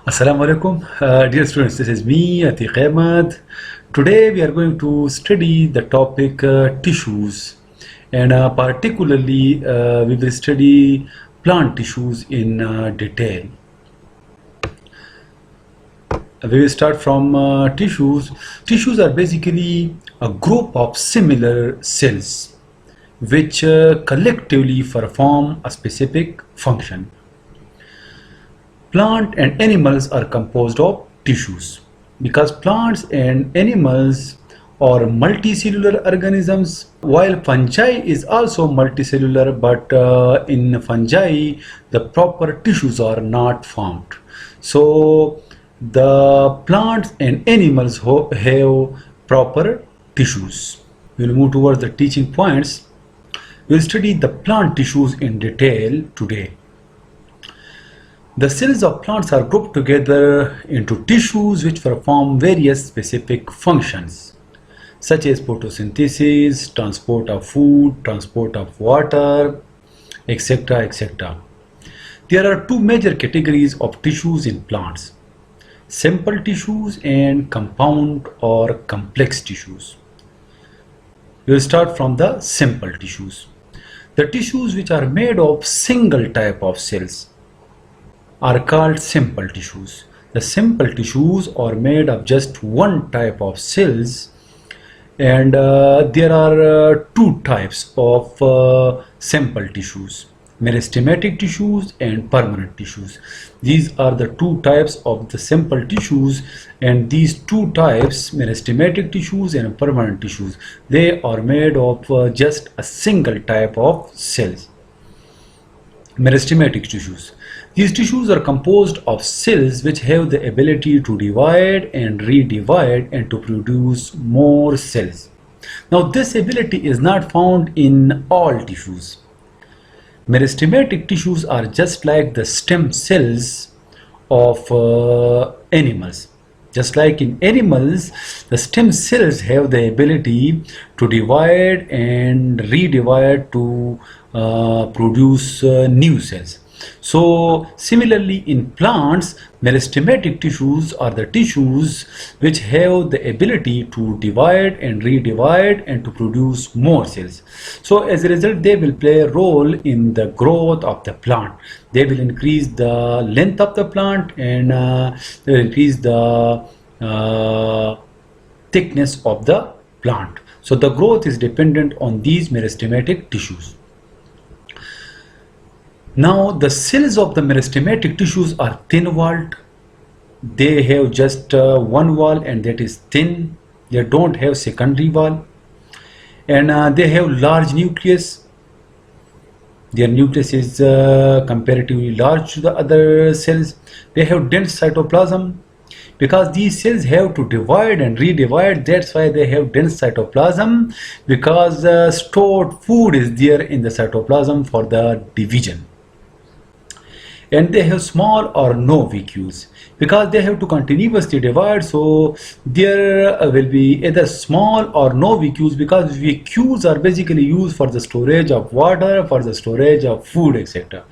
Assalamu alaikum, dear students. This is me, Atiq Ahmad. Today we are going to study the topic tissues, and particularly we will study plant tissues in detail. We will start from tissues. Tissues are basically a group of similar cells which collectively perform a specific function. Plant and animals are composed of tissues because plants and animals are multicellular organisms, while fungi is also multicellular, but in fungi the proper tissues are not formed. So the plants and animals have proper tissues. We'll move towards the teaching points. We'll study the plant tissues in detail today. The cells of plants are grouped together into tissues which perform various specific functions, such as photosynthesis, transport of food, transport of water, etc. etc. There are two major categories of tissues in plants: simple tissues and compound or complex tissues. We will start from the simple tissues. The tissues which are made of single type of cells are called simple tissues. The simple tissues are made of just one type of cells, and there are two types of simple tissues: meristematic tissues and permanent tissues. These are the two types of the simple tissues, and these two types, meristematic tissues and permanent tissues, they are made of just a single type of cells. Meristematic tissues. These tissues are composed of cells which have the ability to divide and redivide and to produce more cells. Now, this ability is not found in all tissues. Meristematic tissues are just like the stem cells of animals. Just like in animals, the stem cells have the ability to divide and redivide to produce new cells. So similarly in plants, meristematic tissues are the tissues which have the ability to divide and redivide and to produce more cells. So as a result, they will play a role in the growth of the plant. They will increase the length of the plant, and they will increase the thickness of the plant. So the growth is dependent on these meristematic tissues. Now the cells of the meristematic tissues are thin-walled. They have just one wall, and that is thin. They don't have secondary wall, and they have large nucleus. Their nucleus is comparatively large to the other cells. They have dense cytoplasm. Because these cells have to divide and redivide, that's why they have dense cytoplasm, because stored food is there in the cytoplasm for the division. And they have small or no VQs because they have to continuously divide, so there will be either small or no VQs, because VQs are basically used for the storage of water, for the storage of food, etc.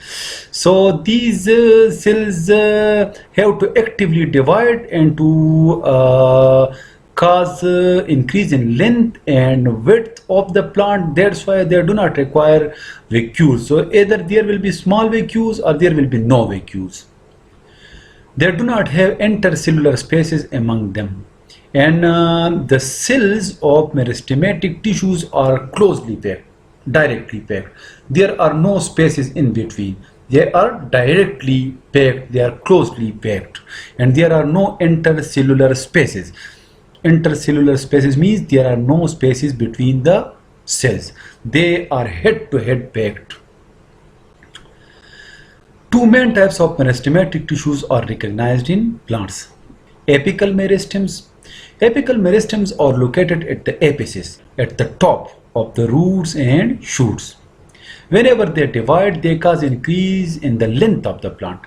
So these cells have to actively divide and to cause increase in length and width of the plant. That's why they do not require vacuoles. So either there will be small vacuoles or there will be no vacuoles. They do not have intercellular spaces among them, and the cells of meristematic tissues are closely packed, directly packed. There are no spaces in between. They are directly packed, they are closely packed, and there are no intercellular spaces. Intercellular spaces means there are no spaces between the cells. They are head-to-head packed. Two main types of meristematic tissues are recognized in plants: apical meristems. Apical meristems are located at the apices, at the top of the roots and shoots. Whenever they divide, they cause increase in the length of the plant.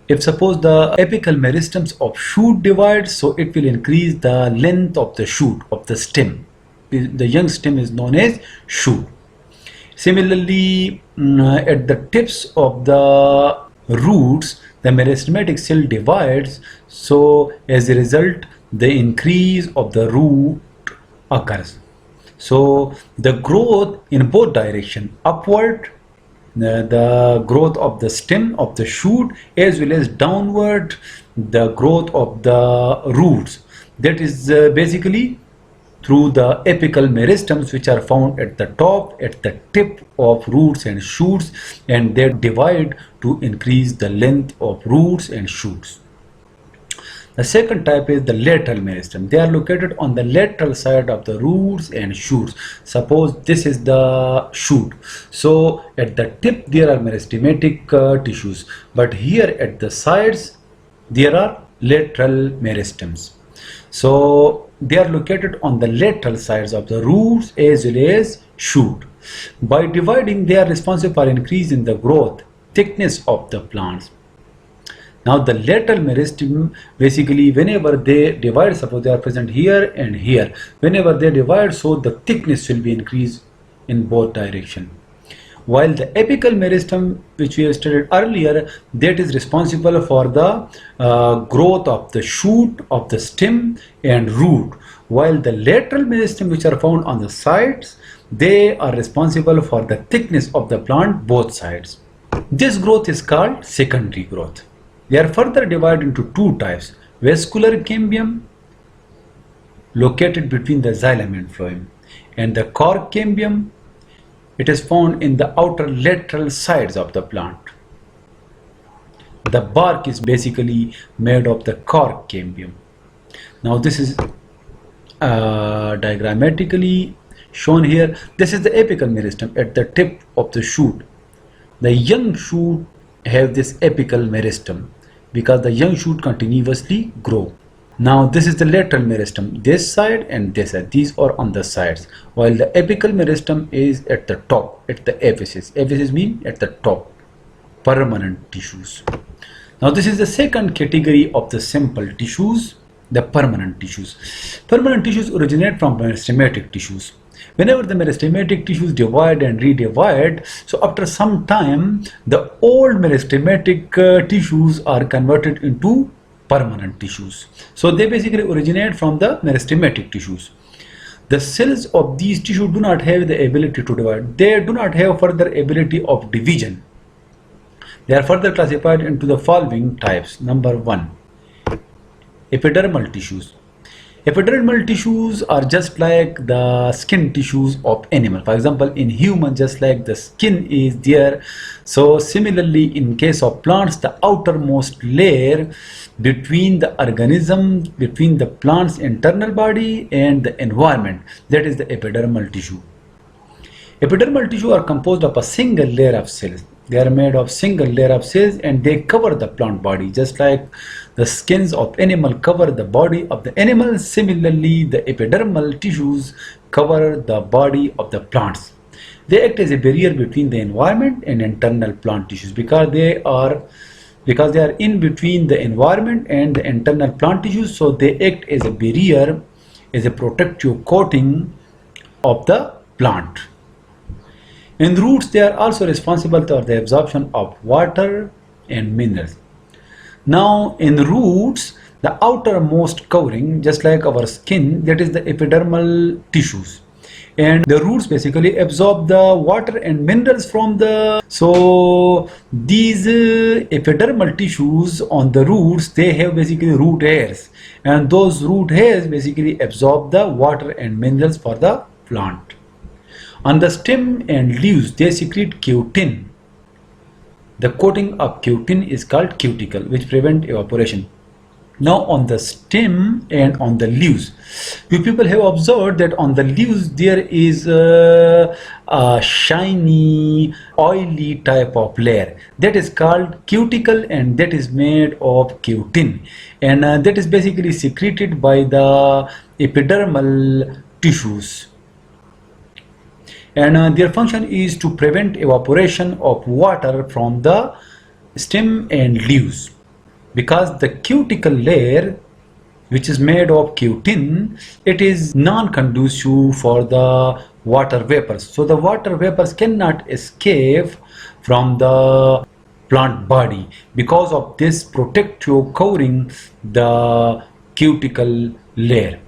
If suppose the apical meristems of shoot divide, so it will increase the length of the shoot, of the stem. The young stem is known as shoot. Similarly, at the tips of the roots, the meristematic cell divides, so as a result the increase of the root occurs. So the growth in both direction, upward the growth of the stem of the shoot, as well as downward the growth of the roots, that is basically through the apical meristems, which are found at the top, at the tip of roots and shoots, and they divide to increase the length of roots and shoots. The second type is the lateral meristem. They are located on the lateral side of the roots and shoots. Suppose this is the shoot. So at the tip there are meristematic tissues, but here at the sides there are lateral meristems. So they are located on the lateral sides of the roots as well as shoot. By dividing, they are responsible for increase in the growth, thickness of the plants. Now the lateral meristem, basically whenever they divide, suppose they are present here and here, whenever they divide, so the thickness will be increased in both directions. While the apical meristem, which we have studied earlier, that is responsible for the growth of the shoot, of the stem and root, while the lateral meristem, which are found on the sides, they are responsible for the thickness of the plant, both sides. This growth is called secondary growth. They are further divided into two types: vascular cambium, located between the xylem and phloem, and the cork cambium. It is found in the outer lateral sides of the plant. The bark is basically made of the cork cambium. Now this is diagrammatically shown here. This is the apical meristem at the tip of the shoot. The young shoot have this apical meristem because the young shoot continuously grow. Now this is the lateral meristem, this side and this side, these are on the sides, while the apical meristem is at the top, at the aphysis. Aphysis means at the top, permanent tissues. Now this is the second category of the simple tissues, the permanent tissues. Permanent tissues originate from meristematic tissues. Whenever the meristematic tissues divide and redivide, so after some time the old meristematic tissues are converted into permanent tissues. So they basically originate from the meristematic tissues. The cells of these tissues do not have the ability to divide. They do not have further ability of division. They are further classified into the following types. Number 1, epidermal tissues. Epidermal tissues are just like the skin tissues of animal. For example, in human, just like the skin is there, so similarly in case of plants, the outermost layer between the organism, between the plant's internal body and the environment, that is the epidermal tissue. Epidermal tissue are composed of a single layer of cells. They are made of single layer of cells and they cover the plant body, just like the skins of animal cover the body of the animal. Similarly, the epidermal tissues cover the body of the plants. They act as a barrier between the environment and internal plant tissues because they are in between the environment and the internal plant tissues, so they act as a barrier, as a protective coating of the plant. In roots, they are also responsible for the absorption of water and minerals. Now in roots, the outermost covering, just like our skin, that is the epidermal tissues, and the roots basically absorb the water and minerals from the, so these epidermal tissues on the roots, they have basically root hairs, and those root hairs basically absorb the water and minerals for the plant. On the stem and leaves, they secrete cutin. The coating of cutin is called cuticle, which prevent evaporation. Now on the stem and on the leaves, you people have observed that on the leaves there is a shiny, oily type of layer that is called cuticle, and that is made of cutin, and that is basically secreted by the epidermal tissues. And their function is to prevent evaporation of water from the stem and leaves, because the cuticle layer, which is made of cutin, it is non-conducive for the water vapors. So the water vapors cannot escape from the plant body. Because of this protective covering the cuticle layer.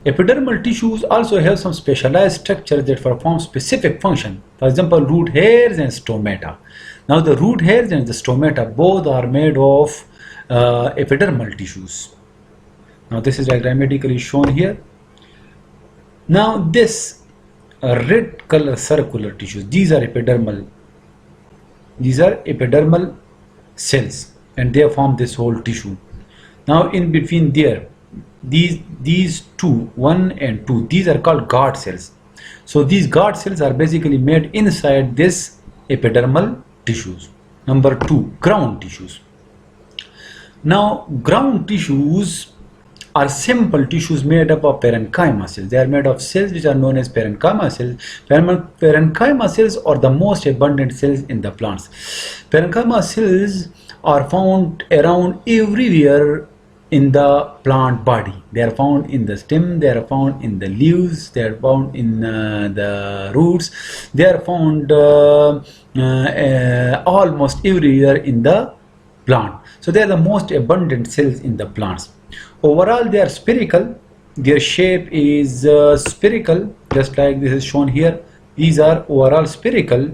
Epidermal tissues also have some specialized structures that perform specific function. For example, root hairs and stomata. Now the root hairs and the stomata both are made of epidermal tissues. Now this is diagrammatically shown here. Now this red color circular tissues, these are epidermal cells, and they form this whole tissue. Now in between there, these two, 1 and 2, these are called guard cells. So these guard cells are basically made inside this epidermal tissues. Number 2, ground tissues. Now ground tissues are simple tissues made up of parenchyma cells. They are made of cells which are known as parenchyma cells. Parenchyma cells are the most abundant cells in the plants. Parenchyma cells are found around everywhere in the plant body. They are found in the stem, they are found in the leaves, they are found in the roots, they are found almost everywhere in the plant. So they are the most abundant cells in the plants. Overall they are spherical. Their shape is spherical, just like this is shown here. These are overall spherical,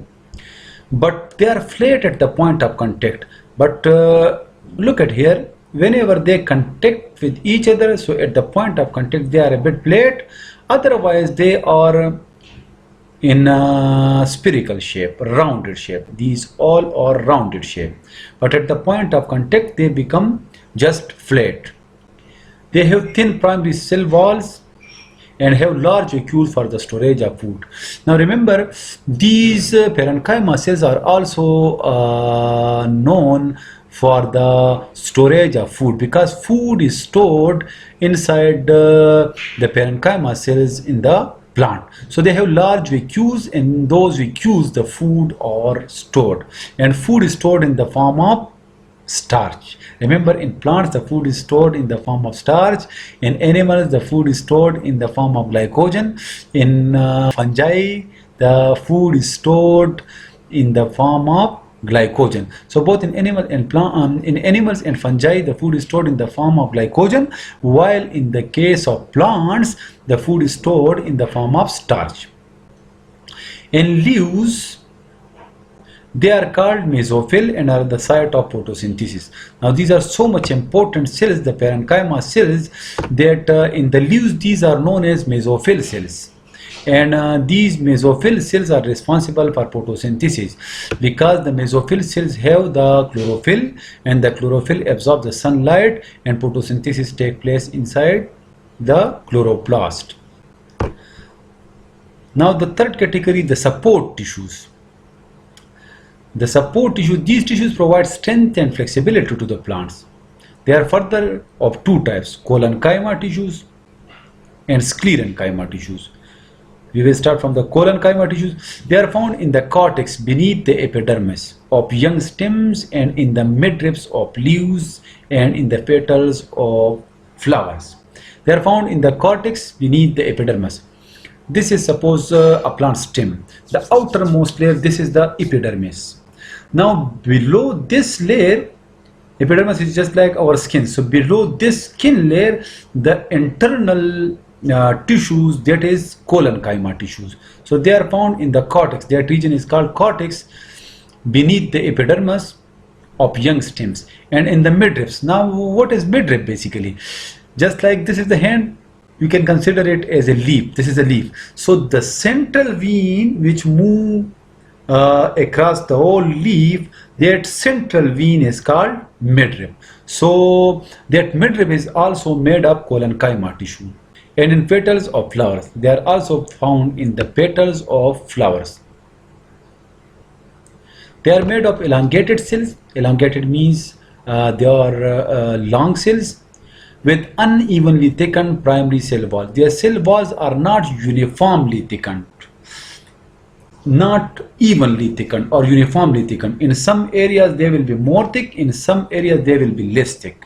but they are flat at the point of contact. But look at here, whenever they contact with each other, so at the point of contact they are a bit flat, otherwise they are in a spherical shape, rounded shape. These all are rounded shape, but at the point of contact they become just flat. They have thin primary cell walls and have large vacuoles for the storage of food. Now remember, these parenchyma cells are also known for the storage of food, because food is stored inside the parenchyma cells in the plant. So they have large vacuoles, and in those vacuoles the food are stored, and food is stored in the form of starch. Remember, in plants the food is stored in the form of starch. In animals the food is stored in the form of glycogen. In fungi the food is stored in the form of glycogen. So both in animals and fungi the food is stored in the form of glycogen, while in the case of plants the food is stored in the form of starch. In leaves they are called mesophyll and are the site of photosynthesis. Now these are so much important cells, the parenchyma cells, that in the leaves these are known as mesophyll cells. And these mesophyll cells are responsible for photosynthesis, because the mesophyll cells have the chlorophyll, and the chlorophyll absorbs the sunlight, and photosynthesis takes place inside the chloroplast. Now the third category, the support tissues. The support tissue, these tissues provide strength and flexibility to the plants. They are further of two types, collenchyma tissues and sclerenchyma tissues. We will start from the collenchyma tissues. They are found in the cortex beneath the epidermis of young stems, and in the midribs of leaves, and in the petals of flowers. They are found in the cortex beneath the epidermis. This is suppose a plant stem. The outermost layer, this is the epidermis. Now below this layer, epidermis is just like our skin. So below this skin layer, the internal tissues, that is collenchyma tissues. So they are found in the cortex. That region is called cortex, beneath the epidermis of young stems, and in the midribs. Now what is midrib basically? Just like this is the hand, you can consider it as a leaf. This is a leaf. So the central vein which move across the whole leaf, that central vein is called midrib. So that midrib is also made of collenchyma tissue. And in petals of flowers, they are also found in the petals of flowers. They are made of elongated cells. Elongated means they are long cells with unevenly thickened primary cell walls. Their cell walls are not uniformly thickened, not evenly thickened or uniformly thickened. In some areas they will be more thick, in some areas they will be less thick.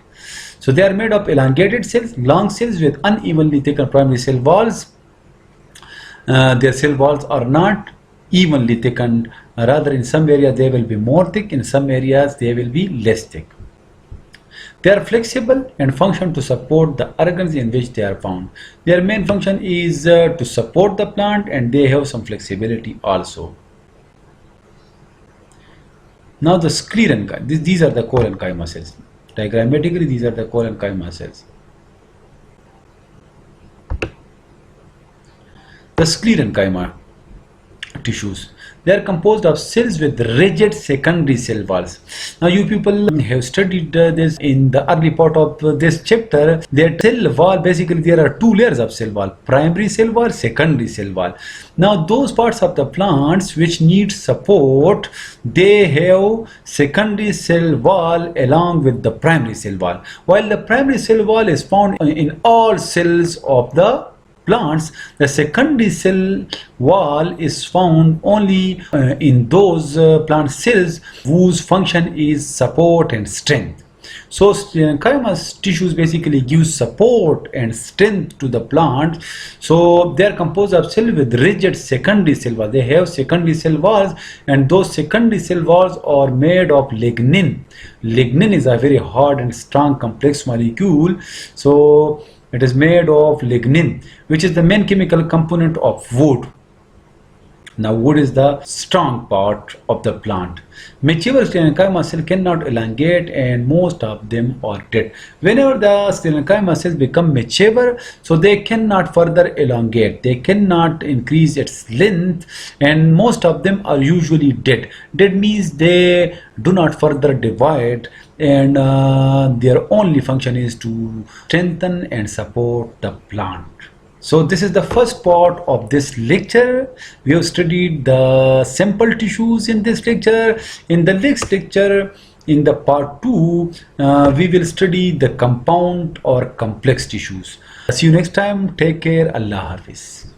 So they are made of elongated cells, long cells with unevenly thickened primary cell walls. Their cell walls are not evenly thickened Rather, in some areas they will be more thick, in some areas they will be less thick. They are flexible and function to support the organs in which they are found. Their main function is to support the plant, and they have some flexibility also. Now the sclerenchyma, these are the collenchyma cells. Diagrammatically, these are the collenchyma cells. The sclerenchyma tissues. They are composed of cells with rigid secondary cell walls. Now you people have studied this in the early part of this chapter. Their cell wall, basically there are two layers of cell wall: primary cell wall, secondary cell wall. Now those parts of the plants which need support, they have secondary cell wall along with the primary cell wall. While the primary cell wall is found in all cells of the plants, the secondary cell wall is found only in those plant cells whose function is support and strength. So sclerenchyma tissues basically give support and strength to the plant. So they are composed of cells with rigid secondary cell walls. They have secondary cell walls, and those secondary cell walls are made of lignin. Lignin is a very hard and strong complex molecule. So it is made of lignin, which is the main chemical component of wood. Now wood is the strong part of the plant. Mature sclerenchyma cell cannot elongate, and most of them are dead. Whenever the sclerenchyma cells become mature, so they cannot further elongate, they cannot increase its length, and most of them are usually dead. Dead means they do not further divide, and their only function is to strengthen and support the plant. So this is the first part of this lecture. We have studied the simple tissues in this lecture. In the next lecture, in the part 2, we will study the compound or complex tissues. See you next time. Take care. Allah Hafiz.